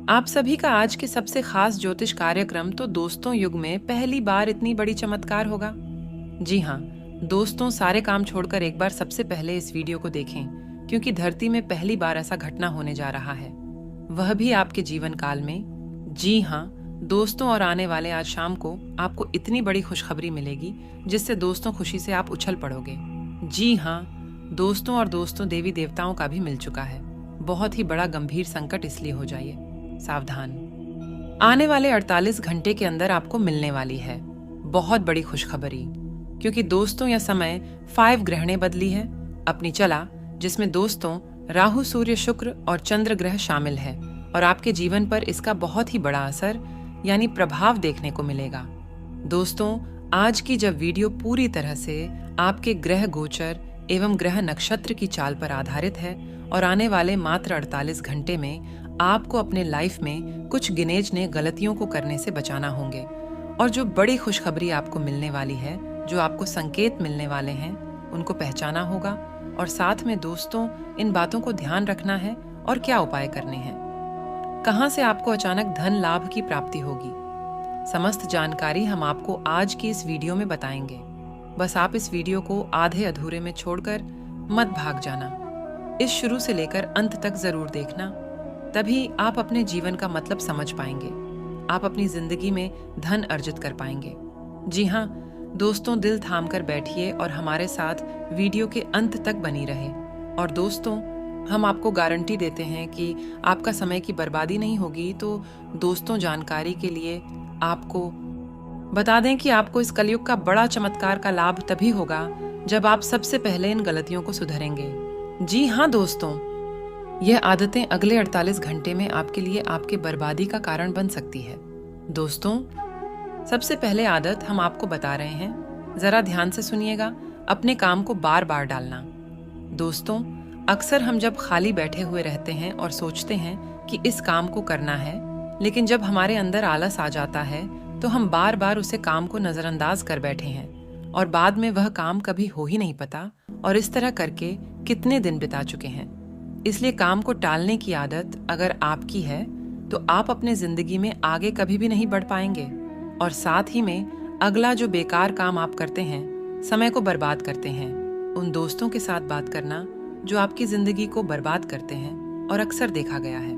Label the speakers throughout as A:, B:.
A: आप सभी का आज के सबसे खास ज्योतिष कार्यक्रम तो दोस्तों युग में पहली बार इतनी बड़ी चमत्कार होगा। जी हाँ, दोस्तों सारे काम छोड़कर एक बार सबसे पहले इस वीडियो को देखें, क्योंकि धरती में पहली बार ऐसा घटना होने जा रहा है, वह भी आपके जीवन काल में। जी हाँ दोस्तों, और आने वाले आज शाम को आपको इतनी बड़ी खुशखबरी मिलेगी जिससे दोस्तों खुशी से आप उछल पड़ोगे। जी हाँ दोस्तों, और दोस्तों देवी देवताओं का भी मिल चुका है। बहुत ही बड़ा गंभीर संकट, इसलिए हो जाइए सावधान। आने वाले 48 घंटे के अंदर आपको मिलने वाली है बहुत बड़ी खुशखबरी, क्योंकि दोस्तों यह समय 5 ग्रहणें बदली है अपनी चला, जिसमें दोस्तों राहु, सूर्य, शुक्र और चंद्र ग्रह शामिल है, और आपके जीवन पर इसका बहुत ही बड़ा असर यानी प्रभाव देखने को मिलेगा। दोस्तों आज की जब वीडियो पूरी तरह से आपके ग्रह गोचर एवं ग्रह नक्षत्र की चाल पर आधारित है, और आने वाले मात्र 48 घंटे में आपको अपने लाइफ में कुछ गिनेचने गलतियों को करने से बचाना होंगे, और जो बड़ी खुशखबरी आपको मिलने वाली है, जो आपको संकेत मिलने वाले हैं, उनको पहचाना होगा, और साथ में दोस्तों इन बातों को ध्यान रखना है और क्या उपाय करने हैं। कहां से आपको अचानक धन लाभ की प्राप्ति होगी, समस्त जानकारी हम आपको आज की इस वीडियो में बताएंगे। बस आप इस वीडियो को आधे अधूरे में छोड़कर मत भाग जाना, इस शुरू से लेकर अंत तक जरूर देखना, तभी आप अपने जीवन का मतलब समझ पाएंगे, आप अपनी जिंदगी में धन अर्जित कर पाएंगे। जी हाँ दोस्तों, दिल थाम कर बैठिए और हमारे साथ वीडियो के अंत तक बनी रहे। और दोस्तों हम आपको गारंटी देते हैं कि आपका समय की बर्बादी नहीं होगी। तो दोस्तों जानकारी के लिए आपको बता दें कि आपको इस कलयुग का बड़ा चमत्कार का लाभ तभी होगा जब आप सबसे पहले इन गलतियों को सुधरेंगे। जी हाँ दोस्तों, यह आदतें अगले 48 घंटे में आपके लिए आपके बर्बादी का कारण बन सकती है। दोस्तों सबसे पहले आदत हम आपको बता रहे हैं, जरा ध्यान से सुनिएगा, अपने काम को बार बार डालना। दोस्तों अक्सर हम जब खाली बैठे हुए रहते हैं और सोचते हैं कि इस काम को करना है, लेकिन जब हमारे अंदर आलस आ जाता है तो हम बार बार उसे काम को नजरअंदाज कर बैठे हैं, और बाद में वह काम कभी हो ही नहीं पाता, और इस तरह करके कितने दिन बिता चुके हैं। इसलिए काम को टालने की आदत अगर आपकी है तो आप अपने जिंदगी में आगे कभी भी नहीं बढ़ पाएंगे, और साथ ही में अगला जो बेकार काम आप करते हैं, समय को बर्बाद करते हैं, उन दोस्तों के साथ बात करना जो आपकी जिंदगी को बर्बाद करते हैं, और अक्सर देखा गया है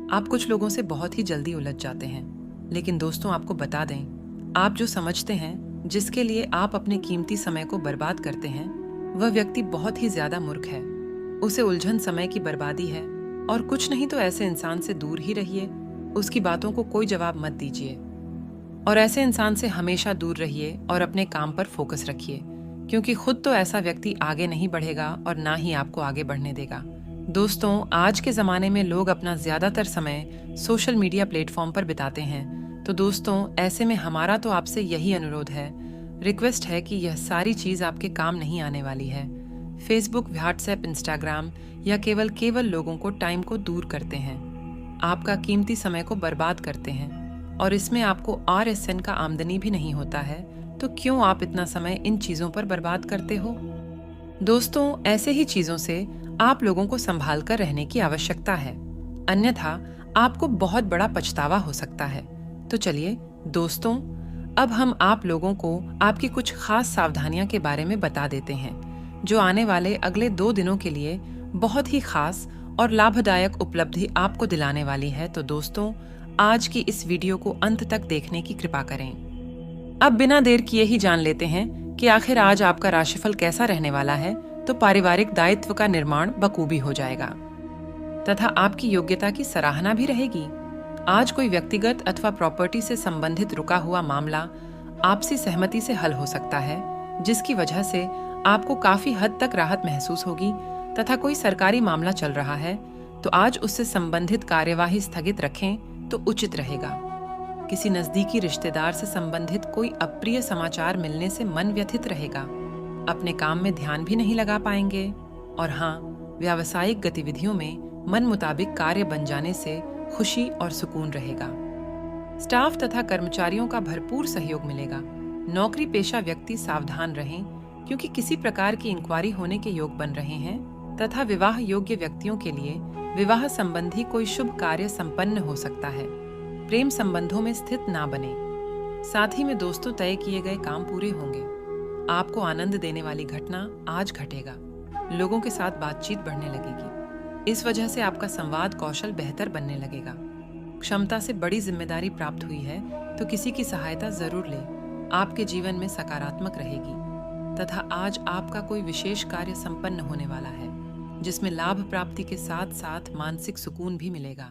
A: आप कुछ लोगों से बहुत ही जल्दी उलझ जाते हैं। लेकिन दोस्तों आपको बता दें, आप जो समझते हैं, जिसके लिए आप अपने कीमती समय को बर्बाद करते हैं, वह व्यक्ति बहुत ही ज्यादा मूर्ख है। उसे उलझन समय की बर्बादी है, और कुछ नहीं तो ऐसे इंसान से दूर ही रहिए, उसकी बातों को कोई जवाब मत दीजिए, और ऐसे इंसान से हमेशा दूर रहिए और अपने काम पर फोकस रखिए, क्योंकि खुद तो ऐसा व्यक्ति आगे नहीं बढ़ेगा और ना ही आपको आगे बढ़ने देगा। दोस्तों आज के ज़माने में लोग अपना ज़्यादातर समय सोशल मीडिया प्लेटफॉर्म पर बिताते हैं, तो दोस्तों ऐसे में हमारा तो आपसे यही अनुरोध है, रिक्वेस्ट है कि यह सारी चीज़ आपके काम नहीं आने वाली है। फेसबुक, व्हाट्सएप, इंस्टाग्राम या केवल लोगों को टाइम को दूर करते हैं, आपका कीमती समय को बर्बाद करते हैं, और इसमें आपको RSN का आमदनी भी नहीं होता है, तो क्यों आप इतना समय इन चीज़ों पर बर्बाद करते हो। दोस्तों ऐसे ही चीज़ों से आप लोगों को संभाल कर रहने की आवश्यकता है, अन्यथा आपको बहुत बड़ा पछतावा हो सकता है। तो चलिए दोस्तों, अब हम आप लोगों को आपकी कुछ खास सावधानियां के बारे में बता देते हैं, जो आने वाले अगले 2 दिनों के लिए बहुत ही खास और लाभदायक उपलब्धि आपको दिलाने वाली है। तो दोस्तों आज की इस वीडियो को अंत तक देखने की कृपा करें। अब बिना देर किए ही जान लेते हैं कि आखिर आज आपका राशिफल कैसा रहने वाला है। तो पारिवारिक दायित्व का निर्माण बखूबी हो जाएगा तथा आपकी योग्यता की सराहना भी रहेगी। आज कोई व्यक्तिगत अथवा प्रॉपर्टी से संबंधित रुका हुआ मामला आपसी सहमति से हल हो सकता है, जिसकी वजह से आपको काफी हद तक राहत महसूस होगी। तथा कोई सरकारी मामला चल रहा है तो आज उससे संबंधित कार्यवाही स्थगित रखें तो उचित रहेगा। किसी नजदीकी रिश्तेदार से संबंधित कोई अप्रिय समाचार मिलने से मन व्यथित रहेगा, अपने काम में ध्यान भी नहीं लगा पाएंगे, और हाँ व्यावसायिक गतिविधियों में मन मुताबिक कार्य बन जाने से खुशी और सुकून रहेगा। स्टाफ तथा कर्मचारियों का भरपूर सहयोग मिलेगा। नौकरी पेशा व्यक्ति सावधान रहें, क्योंकि किसी प्रकार की इंक्वायरी होने के योग बन रहे हैं, तथा विवाह योग्य व्यक्तियों के लिए विवाह संबंधी कोई शुभ कार्य संपन्न हो सकता है। प्रेम संबंधों में स्थित ना बने। साथ ही में दोस्तों तय किए गए काम पूरे होंगे। आपको आनंद देने वाली घटना आज घटेगा। लोगों के साथ बातचीत बढ़ने लगेगी। इस वजह से आपका संवाद कौशल बेहतर बनने लगेगा। क्षमता से बड़ी जिम्मेदारी प्राप्त हुई है तो किसी की सहायता जरूर ले। आपके जीवन में सकारात्मक रहेगी तथा आज आपका कोई विशेष कार्य संपन्न होने वाला है जिसमें लाभ प्राप्ति के साथ साथ मानसिक सुकून भी मिलेगा।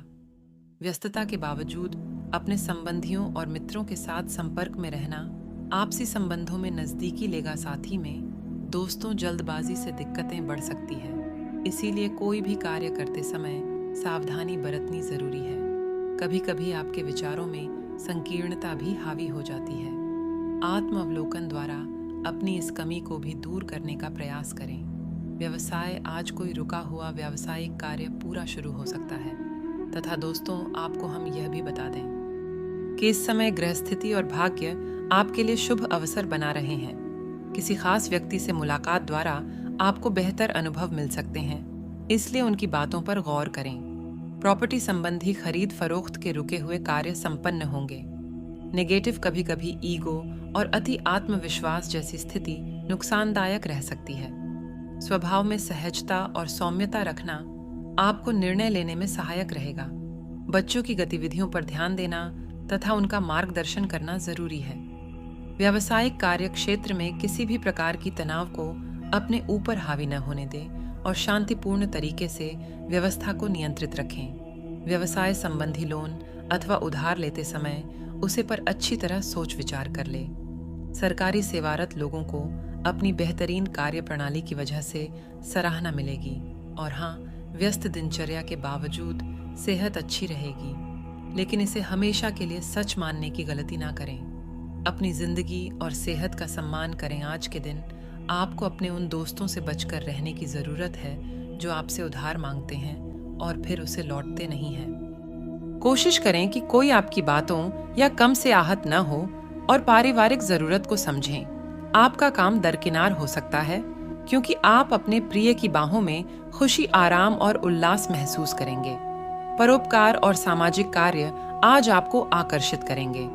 A: व्यस्तता के बावजूद अपने संबंधियों और मित्रों के साथ संपर्क में रहना आपसी संबंधों में नजदीकी लेगा। साथ ही में दोस्तों जल्दबाजी से दिक्कतें बढ़ सकती है, इसीलिए कोई भी कार्य करते समय सावधानी बरतनी जरूरी है। कभी कभी आपके विचारों में संकीर्णता भी हावी हो जाती है। आत्म अवलोकन द्वारा अपनी इस कमी को भी दूर करने का प्रयास करें। व्यवसाय आज कोई रुका हुआ व्यावसायिक कार्य पूरा शुरू हो सकता है तथा दोस्तों आपको हम यह भी बता दें कि इस समय ग्रह स्थिति और भाग्य आपके लिए शुभ अवसर बना रहे हैं। किसी खास व्यक्ति से मुलाकात द्वारा आपको बेहतर अनुभव मिल सकते हैं, इसलिए उनकी बातों पर गौर करें। प्रॉपर्टी संबंधी खरीद फरोख्त के रुके हुए कार्य संपन्न होंगे। नेगेटिव कभी कभी ईगो और अति आत्मविश्वास जैसी स्थिति नुकसानदायक रह सकती है। स्वभाव में सहजता और सौम्यता रखना आपको निर्णय लेने में सहायक रहेगा। बच्चों की गतिविधियों पर ध्यान देना तथा उनका मार्गदर्शन करना जरूरी है। व्यावसायिक कार्य क्षेत्र में किसी भी प्रकार की तनाव को अपने ऊपर हावी न होने दें और शांतिपूर्ण तरीके से व्यवस्था को नियंत्रित रखें। व्यवसाय संबंधी लोन अथवा उधार लेते समय उसे पर अच्छी तरह सोच विचार कर ले। सरकारी सेवारत लोगों को अपनी बेहतरीन कार्य प्रणाली की वजह से सराहना मिलेगी और हाँ, व्यस्त दिनचर्या के बावजूद सेहत अच्छी रहेगी, लेकिन इसे हमेशा के लिए सच मानने की गलती ना करें। अपनी जिंदगी और सेहत का सम्मान करें। आज के दिन आपको अपने उन दोस्तों से बचकर रहने की जरूरत है जो आपसे उधार मांगते हैं और फिर उसे लौटते नहीं हैं। कोशिश करें कि कोई आपकी बातों या कम से आहत न हो और पारिवारिक जरूरत को समझें। आपका काम दरकिनार हो सकता है क्योंकि आप अपने प्रिय की बाहों में खुशी, आराम और उल्लास महसूस करेंगे। परोपकार और सामाजिक कार्य आज आपको आकर्षित करेंगे।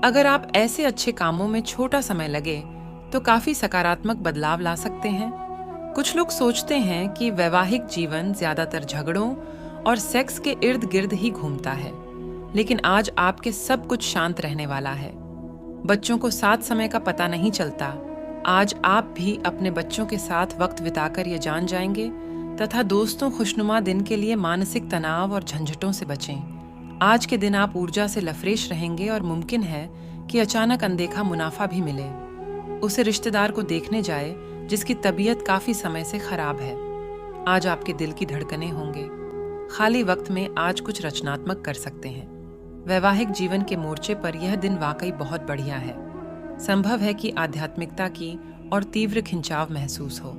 A: अगर आप ऐसे अच्छे कामों में छोटा समय लगे तो काफी सकारात्मक बदलाव ला सकते हैं। कुछ लोग सोचते हैं कि वैवाहिक जीवन ज्यादातर झगड़ों और सेक्स के इर्द गिर्द ही घूमता है, लेकिन आज आपके सब कुछ शांत रहने वाला है। बच्चों को साथ समय का पता नहीं चलता। आज आप भी अपने बच्चों के साथ वक्त बिताकर ये जान जाएंगे तथा दोस्तों खुशनुमा दिन के लिए मानसिक तनाव और झंझटों से बचें। आज के दिन आप ऊर्जा से लफरेश रहेंगे और मुमकिन है कि अचानक अनदेखा मुनाफा भी मिले। उसे रिश्तेदार को देखने जाए जिसकी तबीयत काफी समय से खराब है। आज आपके दिल की धड़कनें होंगे। खाली वक्त में आज कुछ रचनात्मक कर सकते हैं। वैवाहिक जीवन के मोर्चे पर यह दिन वाकई बहुत बढ़िया है। संभव है कि आध्यात्मिकता की और तीव्र खिंचाव महसूस हो।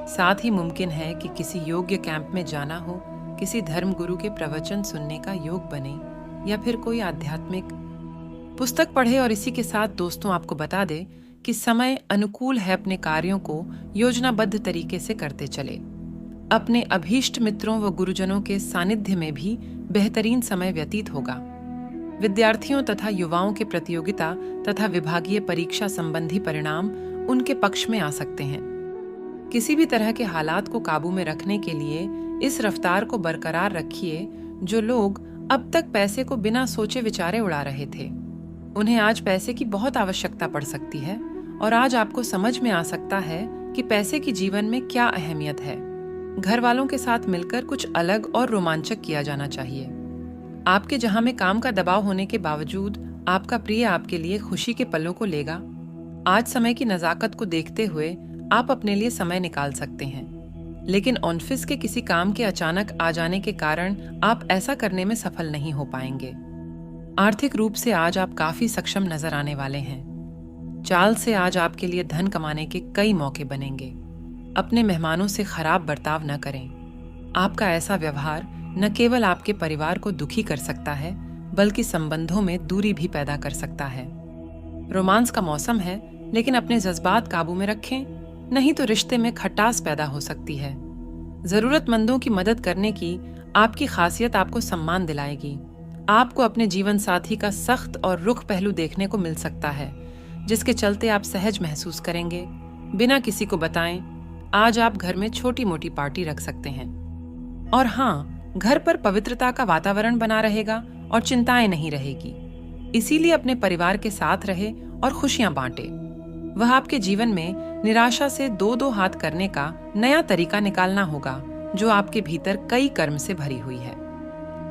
A: साथ ही मुमकिन है कि किसी योग्य कैंप में जाना हो, किसी धर्म गुरु के प्रवचन सुनने का योग बने या फिर कोई आध्यात्मिक पुस्तक पढ़े। और इसी के साथ दोस्तों आपको बता दे कि समय अनुकूल है, अपने कार्यों को योजनाबद्ध तरीके से करते चले। अपने अभीष्ट मित्रों व गुरुजनों के सानिध्य में भी बेहतरीन समय व्यतीत होगा। विद्यार्थियों तथा युवाओं के प्रतियोगिता तथा विभागीय परीक्षा संबंधी परिणाम उनके पक्ष में आ सकते हैं। किसी भी तरह के हालात को काबू में रखने के लिए इस रफ्तार को बरकरार रखिए। जो लोग अब तक पैसे को बिना सोचे विचारे उड़ा रहे थे, उन्हें आज पैसे की बहुत आवश्यकता पड़ सकती है और आज आपको समझ में आ सकता है कि पैसे की जीवन में क्या अहमियत है। घर वालों के साथ मिलकर कुछ अलग और रोमांचक किया जाना चाहिए। आपके जहां में काम का दबाव होने के बावजूद आपका प्रिय आपके लिए खुशी के पलों को लेगा। आज समय की नजाकत को देखते हुए आप अपने लिए समय निकाल सकते हैं, लेकिन ऑफिस के किसी काम के अचानक आ जाने के कारण आप ऐसा करने में सफल नहीं हो पाएंगे। आर्थिक रूप से आज आप काफी सक्षम नजर आने वाले हैं। चाल से आज आपके लिए धन कमाने के कई मौके बनेंगे। अपने मेहमानों से खराब बर्ताव न करें। आपका ऐसा व्यवहार न केवल आपके परिवार को दुखी कर सकता है, बल्कि संबंधों में दूरी भी पैदा कर सकता है। रोमांस का मौसम है, लेकिन अपने जज्बात काबू में रखें, नहीं तो रिश्ते में खटास पैदा हो सकती है। जरूरतमंदों की मदद करने की आपकी खासियत आपको सम्मान दिलाएगी। आपको अपने जीवन साथी का सख्त और रुख पहलू देखने को मिल सकता है, जिसके चलते आप सहज महसूस करेंगे। बिना किसी को बताएं, आज आप घर में छोटी मोटी पार्टी रख सकते हैं। और हाँ, घर पर पवित्रता का वातावरण बना रहेगा और चिंताएं नहीं रहेगी। इसीलिए अपने परिवार के साथ रहे और खुशियां बांटे। वह आपके जीवन में निराशा से दो दो हाथ करने का नया तरीका निकालना होगा, जो आपके भीतर कई कर्म से भरी हुई है।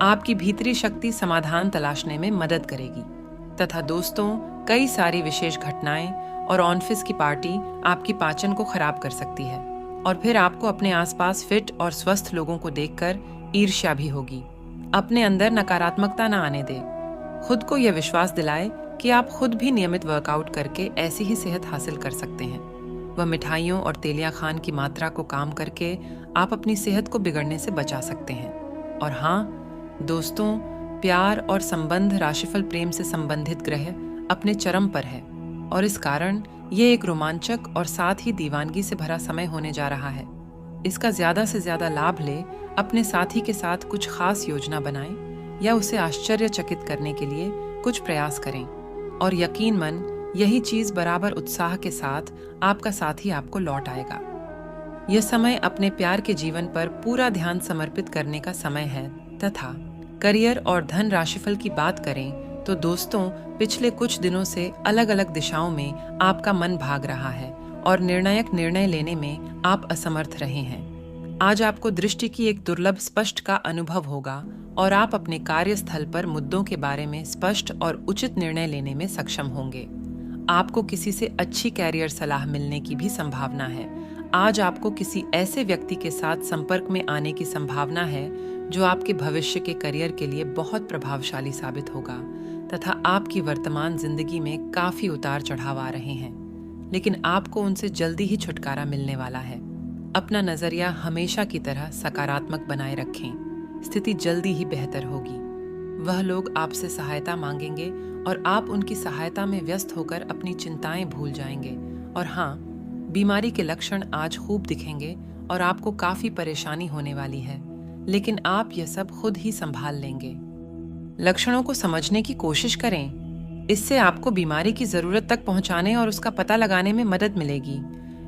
A: आपकी भीतरी शक्ति समाधान तलाशने में मदद करेगी तथा दोस्तों, कई सारी विशेष घटनाएं और ऑफिस की पार्टी आपकी पाचन को खराब कर सकती है और फिर आपको अपने आसपास फिट और स्वस्थ लोगों को देखकर ईर्ष्या भी होगी। अपने अंदर नकारात्मकता न आने दे। खुद को यह विश्वास दिलाए कि आप खुद भी नियमित वर्कआउट करके ऐसी ही सेहत हासिल कर सकते हैं। वह मिठाइयों और तेलिया खान की मात्रा को कम करके आप अपनी सेहत को बिगड़ने से बचा सकते हैं। और हाँ दोस्तों, प्यार और संबंध राशिफल प्रेम से संबंधित ग्रह अपने चरम पर है और इस कारण ये एक रोमांचक और साथ ही दीवानगी से भरा समय होने जा रहा है। इसका ज्यादा से ज्यादा लाभ ले, अपने साथी के साथ कुछ खास योजना बनाएं या उसे आश्चर्यचकित करने के लिए कुछ प्रयास करें और यकीन मन यही चीज बराबर उत्साह के साथ आपका साथी आपको लौट आएगा। यह समय अपने प्यार के जीवन पर पूरा ध्यान समर्पित करने का समय है तथा करियर और धन राशिफल की बात करें तो दोस्तों, पिछले कुछ दिनों से अलग अलग दिशाओं में आपका मन भाग रहा है और निर्णायक निर्णय लेने में आप असमर्थ रहे हैं। आज आपको दृष्टि की एक दुर्लभ स्पष्ट का अनुभव होगा और आप अपने कार्यस्थल पर मुद्दों के बारे में स्पष्ट और उचित निर्णय लेने में सक्षम होंगे। आपको किसी से अच्छी कैरियर सलाह मिलने की भी संभावना है। आज आपको किसी ऐसे व्यक्ति के साथ संपर्क में आने की संभावना है जो आपके भविष्य के करियर के लिए बहुत प्रभावशाली साबित होगा तथा आपकी वर्तमान जिंदगी में काफी उतार चढ़ाव आ रहे हैं, लेकिन आपको उनसे जल्दी ही छुटकारा मिलने वाला है। अपना नजरिया हमेशा की तरह सकारात्मक बनाए रखें, स्थिति जल्दी ही बेहतर होगी। वह लोग आपसे सहायता मांगेंगे और आप उनकी सहायता में व्यस्त होकर अपनी चिंताएं भूल जाएंगे। और हाँ, बीमारी के लक्षण आज खूब दिखेंगे और आपको काफी परेशानी होने वाली है, लेकिन आप यह सब खुद ही संभाल लेंगे। लक्षणों को समझने की कोशिश करें, इससे आपको बीमारी की जरूरत तक पहुंचाने और उसका पता लगाने में मदद मिलेगी।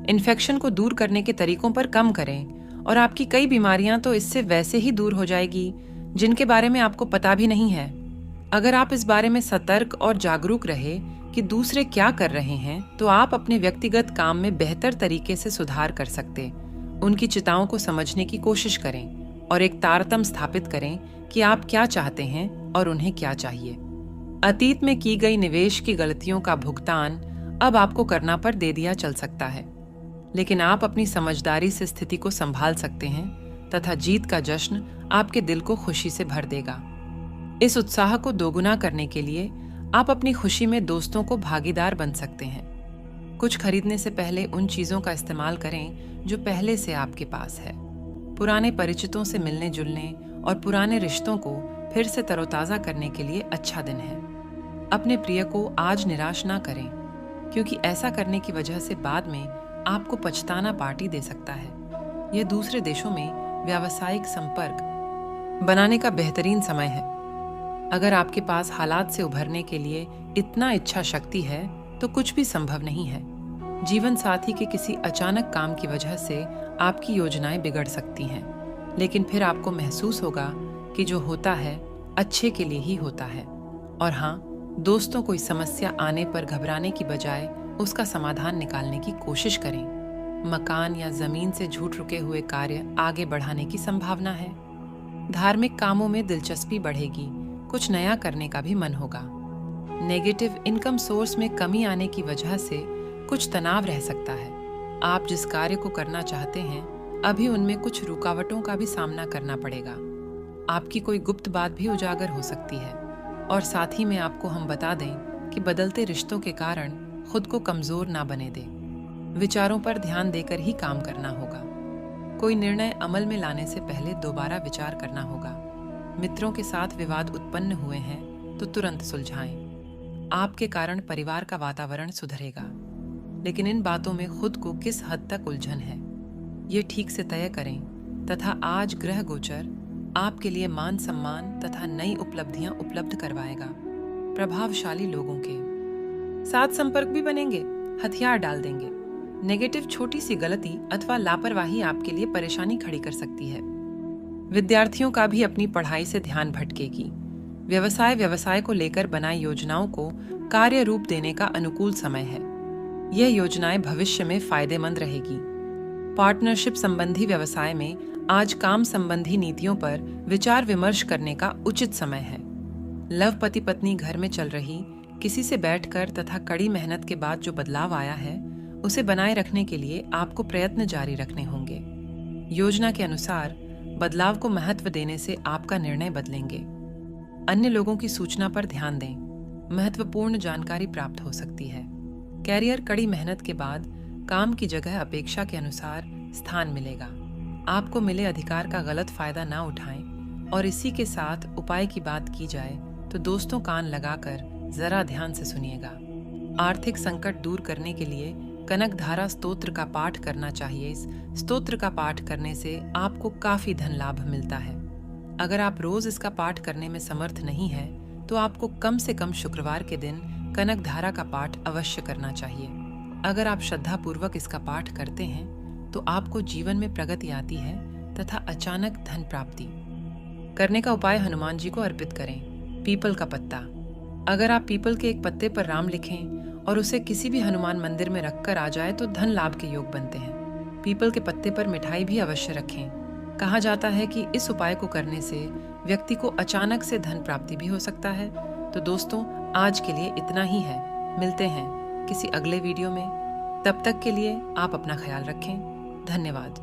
A: इन्फेक्शन को दूर करने के तरीकों पर कम करें और आपकी कई बीमारियां तो इससे वैसे ही दूर हो जाएगी जिनके बारे में आपको पता भी नहीं है। अगर आप इस बारे में सतर्क और जागरूक रहे कि दूसरे क्या कर रहे हैं, तो आप अपने व्यक्तिगत काम में बेहतर तरीके से सुधार कर सकते। उनकी चिंताओं को समझने की कोशिश करें और एक तारतम्य स्थापित करें कि आप क्या चाहते हैं और उन्हें क्या चाहिए। अतीत में की गई निवेश की गलतियों का भुगतान अब आपको करना पर दे दिया चल सकता है, लेकिन आप अपनी समझदारी से स्थिति को संभाल सकते हैं तथा जीत का जश्न आपके दिल को खुशी से भर देगा। इस उत्साह को दोगुना करने के लिए आप अपनी खुशी में दोस्तों को भागीदार बन सकते हैं। कुछ खरीदने से पहले उन चीजों का इस्तेमाल करें जो पहले से आपके पास है। पुराने परिचितों से मिलने जुलने और पुराने रिश्तों को फिर से तरोताजा करने के लिए अच्छा दिन है। अपने प्रिय को आज निराश ना करें, क्योंकि ऐसा करने की वजह से बाद में आपको पछताना पार्टी दे सकता है। यह दूसरे देशों में व्यावसायिक संपर्क बनाने का बेहतरीन समय है। अगर आपके पास हालात से उभरने के लिए इतना इच्छा शक्ति है तो कुछ भी संभव नहीं है। जीवन साथी के किसी अचानक काम की वजह से आपकी योजनाएं बिगड़ सकती हैं, लेकिन फिर आपको महसूस होगा कि जो होता है अच्छे के लिए ही होता है। और हाँ, दोस्तों कोई समस्या आने पर घबराने की बजाय उसका समाधान निकालने की कोशिश करें। मकान या जमीन से छूट रुके हुए कार्य आगे बढ़ाने की संभावना है। धार्मिक कामों में दिलचस्पी बढ़ेगी, कुछ नया करने का भी मन होगा। नेगेटिव इनकम सोर्स में कमी आने की वजह से कुछ तनाव रह सकता है। आप जिस कार्य को करना चाहते हैं, अभी उनमें कुछ रुकावटों का भी सामना करना पड़ेगा। आपकी कोई गुप्त बात भी उजागर हो सकती है। और साथ ही में आपको हम बता दें कि बदलते रिश्तों के कारण खुद को कमजोर ना बने दें। विचारों पर ध्यान देकर ही काम करना होगा। कोई निर्णय अमल में लाने से पहले दोबारा विचार करना होगा। मित्रों के साथ विवाद उत्पन्न हुए हैं तो तुरंत सुलझाएं। आपके कारण परिवार का वातावरण सुधरेगा, लेकिन इन बातों में खुद को किस हद तक उलझन है, ये ठीक से तय करें। तथा आज ग्रह गोचर आपके लिए मान सम्मान तथा नई उपलब्धियां उपलब्ध करवाएगा। प्रभावशाली लोगों के साथ संपर्क भी बनेंगे, हथियार डाल देंगे। नेगेटिव छोटी सी गलती अथवा लापरवाही आपके लिए परेशानी खड़ी कर सकती है। विद्यार्थियों का भी अपनी पढ़ाई से ध्यान भटकेगी। व्यवसाय को लेकर बनाई योजनाओं को कार्य रूप देने का अनुकूल समय है। यह योजनाएं भविष्य में फायदेमंद रहेगी। पार्टनरशिप संबंधी व्यवसाय में आज काम संबंधी नीतियों पर विचार विमर्श करने का उचित समय है। लव पति पत्नी घर में चल रही किसी से बैठकर तथा कड़ी मेहनत के बाद जो बदलाव आया है उसे बनाए रखने के लिए आपको प्रयत्न जारी रखने होंगे। योजना के अनुसार बदलाव को महत्व देने से आपका निर्णय बदलेंगे। अन्य लोगों की सूचना पर ध्यान दें, महत्वपूर्ण जानकारी प्राप्त हो सकती है। कैरियर कड़ी मेहनत के बाद काम की जगह अपेक्षा के अनुसार स्थान मिलेगा। आपको मिले अधिकार का गलत फायदा ना उठाएं और इसी के साथ उपाय की बात की जाए तो दोस्तों कान लगाकर जरा ध्यान से सुनिएगा। आर्थिक संकट दूर करने के लिए कनक धारा स्तोत्र का पाठ करना चाहिए। इस स्तोत्र का पाठ करने से आपको काफी धन लाभ मिलता है। अगर आप रोज इसका पाठ करने में समर्थ नहीं है तो आपको कम से कम शुक्रवार के दिन कनक धारा का पाठ अवश्य करना चाहिए। अगर आप श्रद्धापूर्वक इसका पाठ करते हैं तो आपको जीवन में प्रगति आती है तथा अचानक धन प्राप्ति। करने का उपाय हनुमान जी को अर्पित करें। पीपल का पत्ता। अगर आप पीपल के एक पत्ते पर राम लिखें और उसे किसी भी हनुमान मंदिर में रखकर आ जाए तो धन लाभ के योग बनते हैं। पीपल के पत्ते पर मिठाई भी अवश्य रखें। कहा जाता है कि इस उपाय को करने से व्यक्ति को अचानक से धन प्राप्ति भी हो सकता है। तो दोस्तों, आज के लिए इतना ही है। मिलते हैं किसी अगले वीडियो में। तब तक के लिए आप अपना ख्याल रखें। धन्यवाद।